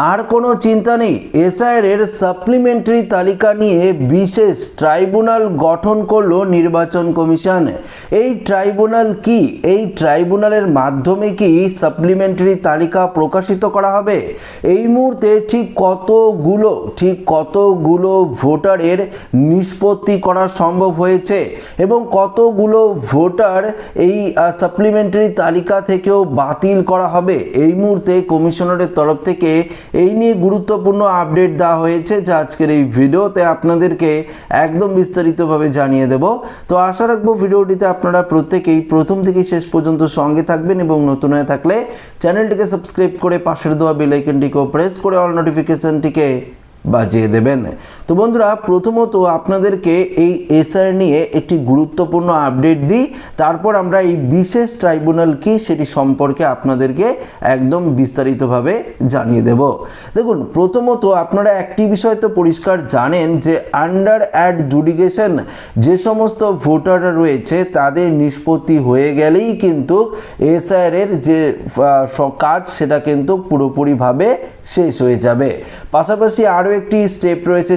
আর কোনো চিন্তা নেই। এসআইআর এর সাপ্লিমেন্টারি তালিকা নিয়ে বিশেষ ট্রাইব্যুনাল গঠন করলো নির্বাচন কমিশন। এই ট্রাইব্যুনাল কি? এই ট্রাইব্যুনালের মাধ্যমে কি সাপ্লিমেন্টারি তালিকা প্রকাশিত করা হবে? এই মুহূর্তে ঠিক কতগুলো ভোটারের নিষ্পত্তি করা সম্ভব হয়েছে এবং কতগুলো ভোটার এই সাপ্লিমেন্টারি তালিকা থেকেও বাতিল করা হবে, এই মুহূর্তে কমিশনারের তরফ থেকে এই নিয়ে গুরুত্বপূর্ণ আপডেট দেওয়া হয়েছে, যা আজকের এই ভিডিওতে আপনাদেরকে একদম বিস্তারিতভাবে জানিয়ে দেব। তো আশা রাখবো ভিডিওটিতে আপনারা প্রত্যেকেই প্রথম থেকে শেষ পর্যন্ত সঙ্গে থাকবেন এবং নতুন হয়ে থাকলে চ্যানেলটিকে সাবস্ক্রাইব করে পাশের দেওয়া বেল আইকনটিকেও প্রেস করে অল নোটিফিকেশনটিকে বাজিয়ে দেবেন। তো বন্ধুরা, প্রথমত আপনাদেরকে এই এসআইআর নিয়ে একটি গুরুত্বপূর্ণ আপডেট দিই, তারপর আমরা এই বিশেষ ট্রাইব্যুনাল কি সেটি সম্পর্কে আপনাদেরকে একদম বিস্তারিতভাবে জানিয়ে দেব। দেখুন, প্রথমত আপনারা একটি বিষয় তো পরিষ্কার জানেন যে আন্ডার অ্যাডজুডিকেশন যে সমস্ত ভোটাররা রয়েছে তাদের নিষ্পত্তি হয়ে গেলেই কিন্তু এসআইআর এর যে কাজ সেটা কিন্তু পুরোপুরিভাবে শেষ হয়ে যাবে। পাশাপাশি আরও একটি স্টেপ রয়েছে,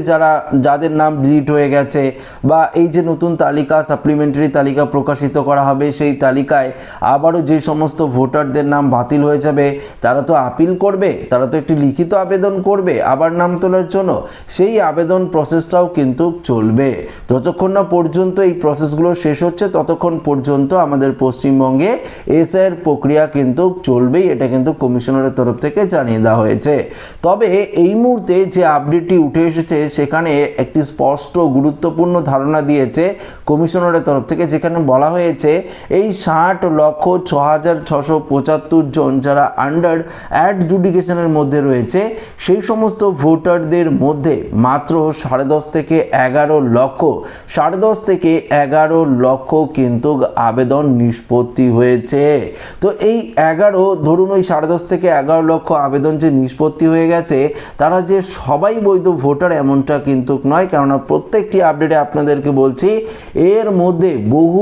যাদের নাম ডিলিট হয়ে গেছে বা এই যে নতুন তালিকা সাপ্লিমেন্টারি তালিকা প্রকাশিত করা হবে, সেই তালিকায় আবারও যে সমস্ত ভোটারদের নাম বাতিল হয়ে যাবে তারা তো আপিল করবে, তারা তো একটি লিখিত আবেদন করবে আবার নাম তোলার জন্য। সেই আবেদন প্রসেসটাও কিন্তু চলবে। যতক্ষণ না পর্যন্ত এই প্রসেসগুলো শেষ হচ্ছে ততক্ষণ পর্যন্ত আমাদের পশ্চিমবঙ্গে এসআইআর প্রক্রিয়া কিন্তু চলবেই, এটা কিন্তু কমিশনারের তরফ থেকে জানিয়ে দেওয়া হয়েছে। তবে এই মুহূর্তে যে আপডেটটি উঠে এসেছে সেখানে একটি স্পষ্ট গুরুত্বপূর্ণ ধারণা দিয়েছে কমিশনারের তরফ থেকে, যেখানে বলা হয়েছে এই 60,06,675 জন যারা আন্ডার অ্যাডজুডিকেশনের মধ্যে রয়েছে সেই সমস্ত ভোটারদের মধ্যে মাত্র 10.5 থেকে 11 লক্ষ কিন্তু আবেদন নিষ্পত্তি হয়েছে। তো এই 11 ধরুন ওই 10.5 থেকে 11 লক্ষ আবেদন যে নিষ্পত্তি হয়ে গেছে তারা যে সবাই বৈধ ভোটার এমনটা কিন্তু নয়, কেননা প্রত্যেকটি আপডেটে আপনাদেরকে বলছি এর মধ্যে বহু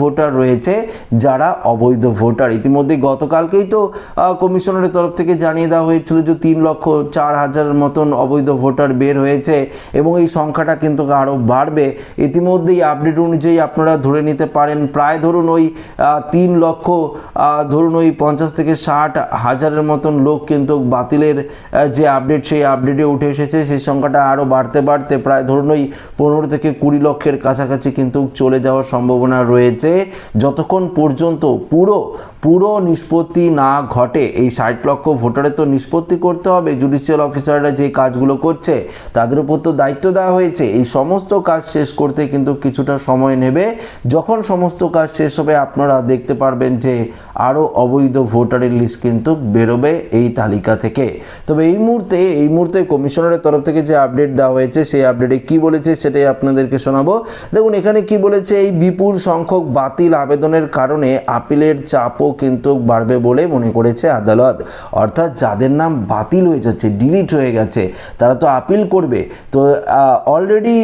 ভোটার রয়েছে যারা অবৈধ ভোটার। ইতিমধ্যে গতকালকেই তো কমিশনারের তরফ থেকে জানিয়ে দেওয়া হয়েছিল যে 3,04,000 মতন অবৈধ ভোটার বের হয়েছে এবং এই সংখ্যাটা কিন্তু আরও বাড়বে। ইতিমধ্যেই আপডেট অনুযায়ী আপনারা ধরে নিতে পারেন প্রায় ধরুন ওই 3 লক্ষ ধরুন ওই 50 থেকে 60 হাজারের মতন লোক কিন্তু বাতিলের যে আপডেট সেই আপডেটে উঠে এসেছে। সেই সংখ্যাটা আরও বাড়তে প্রায় ধরুন ওই 15 থেকে 20 লক্ষের কাছাকাছি কিন্তু চলে যাওয়ার সম্ভাবনা রয়েছে, যতক্ষণ পর্যন্ত পুরো নিষ্পত্তি না ঘটে। এই 60 লক্ষ ভোটারের তো নিষ্পত্তি করতে হবে, জুডিশিয়াল অফিসাররা যে কাজগুলো করছে তাদের উপর তো দায়িত্ব দেওয়া হয়েছে। এই সমস্ত কাজ শেষ করতে কিন্তু কিছুটা সময় নেবে। যখন সমস্ত কাজ শেষ হবে আপনারা দেখতে পারবেন যে আরও অবৈধ ভোটারের লিস্ট কিন্তু বেরোবে এই তালিকা থেকে। তবে এই মুহূর্তে কমিশনারের তরফ থেকে যে আপডেট দেওয়া হয়েছে সেই আপডেটে কি বলেছে সেটাই আপনাদেরকে শোনাবো। দেখুন, এখানে কি বলেছে, এই বিপুল সংখ্যক বাতিল আবেদনের কারণে আপিলের চাপও কিন্তু বাড়বে বলে মনে করেছে আদালত। অর্থাৎ যাদের নাম বাতিল হয়ে যাচ্ছে, ডিলিট হয়ে গেছে, তারা তো আপিল করবে। তো অলরেডি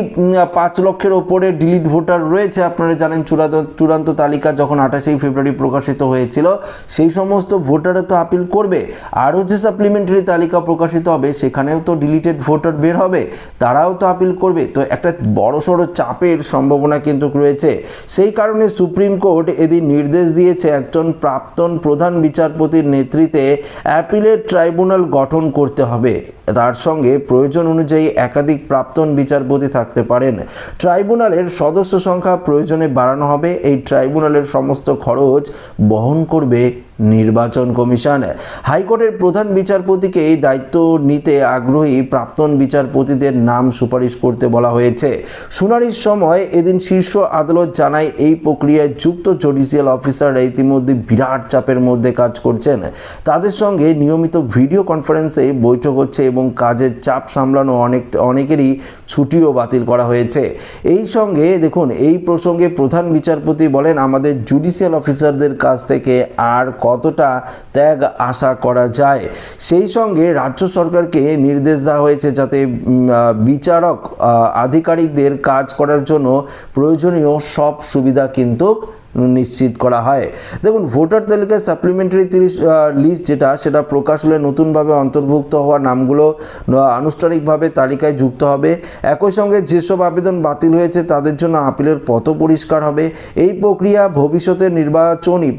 5 লক্ষের ওপরে ডিলিট ভোটার রয়েছে। আপনারা জানেন চূড়ান্ত তালিকা যখন 28 ফেব্রুয়ারি প্রকাশিত হয়েছিল সেই সমস্ত ভোটাররা তো আপিল করবে। আরও যে সাপ্লিমেন্টারি তালিকা প্রকাশিত হবে সেখানেও তো ডিলিটেড ভোটার বের হবে, তারাও তো আপিল করবে। তো একটা বড়সড় চাপের সম্ভাবনা কিন্তু রয়েছে। সেই কারণে সুপ্রিম কোর্ট এদিন নির্দেশ দিয়েছে একজন প্রাক্তন প্রধান বিচারপতির নেতৃত্বে অ্যাপিলেট ট্রাইব্যুনাল গঠন করতে হবে। তার সঙ্গে প্রয়োজন অনুযায়ী একাধিক প্রাক্তন বিচারপতি থাকতে পারেন। ট্রাইব্যুনালের সদস্য সংখ্যা প্রয়োজনে বাড়ানো হবে। এই ট্রাইব্যুনালের সমস্ত খরচ বহন করবে নির্বাচন কমিশন। হাইকোর্টের প্রধান বিচারপতিকে এই দায়িত্ব নিতে আগ্রহী প্রাক্তন বিচারপতিদের নাম সুপারিশ করতে বলা হয়েছে। শুনানির সময় এদিন শীর্ষ আদালত জানায় এই প্রক্রিয়ায় যুক্ত জুডিশিয়াল অফিসাররা ইতিমধ্যে বিরাট চাপের মধ্যে কাজ করছেন। তাদের সঙ্গে নিয়মিত ভিডিও কনফারেন্সে বৈঠক হচ্ছে এবং কাজের চাপ সামলানো অনেকেরই ছুটিও বাতিল করা হয়েছে। এই সঙ্গে দেখুন, এই প্রসঙ্গে প্রধান বিচারপতি বলেন, আমাদের জুডিশিয়াল অফিসারদের কাছ থেকে আর কতটা ত্যাগ আশা করা যায়। সেই সঙ্গে রাজ্য সরকারকে নির্দেশ দেওয়া হয়েছে যাতে বিচারক আধিকারিকদের কাজ করার জন্য প্রয়োজনীয় সব সুবিধা কিন্তু নিশ্চিত করা হয়। দেখুন, ভোটার তালিকায় সাপ্লিমেন্টারি লিস্ট সেটা প্রকাশ হলে নতুনভাবে অন্তর্ভুক্ত হওয়া নামগুলো আনুষ্ঠানিকভাবে তালিকায় যুক্ত হবে। একই সঙ্গে যেসব আবেদন বাতিল হয়েছে তাদের জন্য আপিলের পথ পরিষ্কার হবে। এই প্রক্রিয়া ভবিষ্যতের নির্বাচনী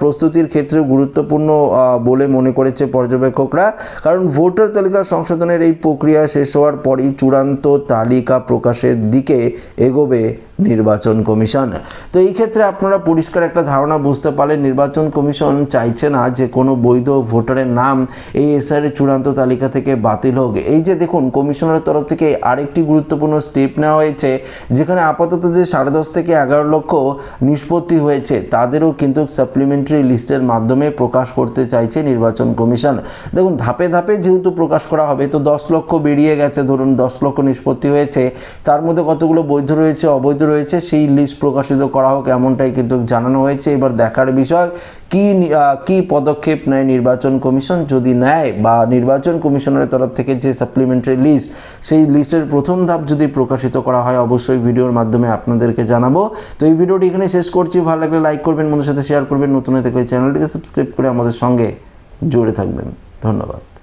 প্রস্তুতির ক্ষেত্রে গুরুত্বপূর্ণ বলে মনে করেছে পর্যবেক্ষকরা, কারণ ভোটার তালিকা সংশোধনের এই প্রক্রিয়া শেষ হওয়ার পরই চূড়ান্ত তালিকা প্রকাশের দিকে এগোবে নির্বাচন কমিশন। তো এই ক্ষেত্রে আপনারা পরিষ্কার একটা ধারণা বুঝতে পারলেন, নির্বাচন কমিশন চাইছে না যে কোনো বৈধ ভোটারের নাম এই এসআইআর চূড়ান্ত তালিকা থেকে বাতিল হোক। এই যে দেখুন, কমিশনের তরফ থেকে আরেকটি গুরুত্বপূর্ণ স্টেপ নেওয়া হয়েছে, যেখানে আপাতত যে 10.5 থেকে 11 লক্ষ নিষ্পত্তি হয়েছে তাদেরও কিন্তু সাপ্লিমেন্টারি লিস্টের মাধ্যমে প্রকাশ করতে চাইছে নির্বাচন কমিশন। দেখুন, ধাপে ধাপে যেহেতু প্রকাশ করা হবে, তো 10 লক্ষ বেরিয়ে গেছে, ধরুন 10 লক্ষ নিষ্পত্তি হয়েছে, তার মধ্যে কতগুলো বৈধ রয়েছে অবৈধ রয়েছে সেই লিস্ট প্রকাশিত করা হোক, এমনটাই কিন্তু জানানো হয়েছে। এবার দেখার বিষয় কি পদক্ষেপ নেয় নির্বাচন কমিশন। যদি নেয় বা নির্বাচন কমিশনের তরফ থেকে যে সাপ্লিমেন্টারি লিস্ট সেই লিস্টের প্রথম ধাপ যদি প্রকাশিত করা হয়, অবশ্যই ভিডিওর মাধ্যমে আপনাদেরকে জানাবো। তো এই ভিডিওটি এখানে শেষ করছি। ভালো লাগলে লাইক করবেন, বন্ধুদের সাথে শেয়ার করবেন, নতুন হয়ে থাকলে চ্যানেলটিকে সাবস্ক্রাইব করে আমাদের সঙ্গে জুড়ে থাকবেন। ধন্যবাদ।